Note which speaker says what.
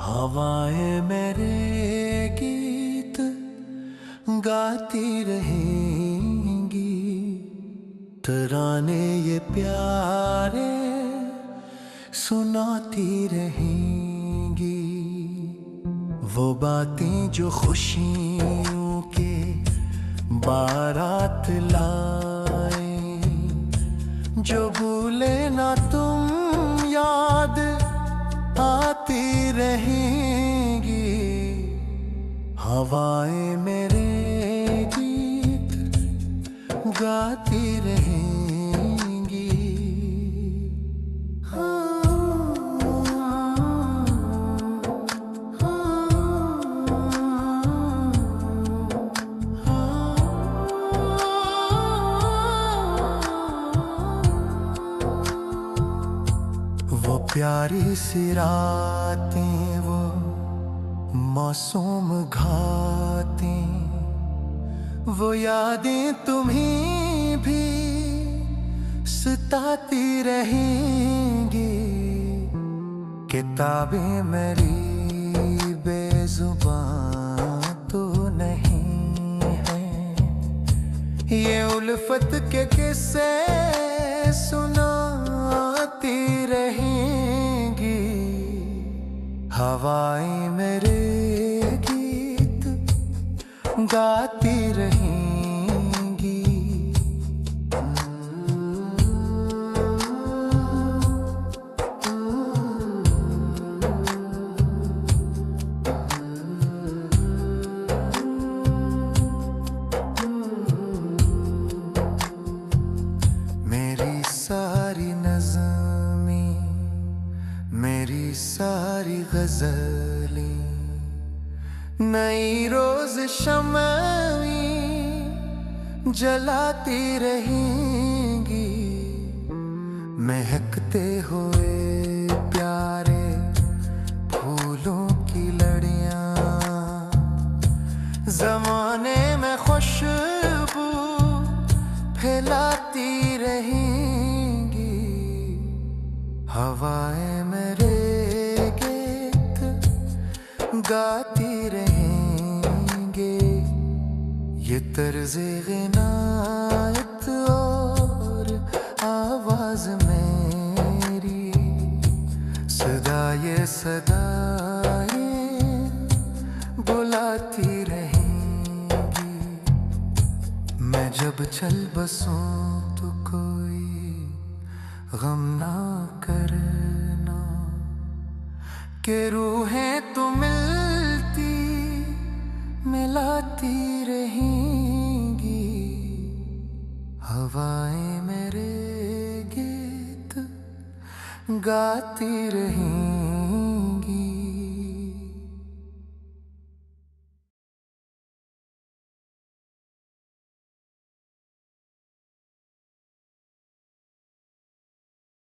Speaker 1: हवाएं मेरे गीत गाती रहेंगी, तराने ये प्यारे सुनाती रहेंगी। वो बातें जो खुशियों के बारात लाए, जो भूले ना तुम याद आती रहेंगी। हवाएं मेरे गीत गाती रहेंगी। वो प्यारी सी रातें, वो मासूम घातें, वो यादें तुम्हें भी सताती रहेंगी। किताबें मेरी बेजुबान तो नहीं है, ये उल्फत के किस्से सुनाती रहेंगी। हवाएं मेरे गीत गाती रहेंगी। मेरी सारी नज़में, मेरी सारी गज़लें नई रोज़ शम्में जलाती रहेंगी। महकते हुए प्यारे फूलों की लड़ियाँ ज़माने में खुशबू फैलाती रहेंगी। हवाएं मेरे गीत गाती रहेंगे। ये तर्ज़े ग़िनायत और आवाज़ मेरी, सदा ये सदाएं बुलाती रहेंगी। मैं जब चल बसूं तो कोई गम ना करना, कि रूहें तो मिलती मिलाती रहेंगी। हवाएं मेरे गीत गाती रहेंगी।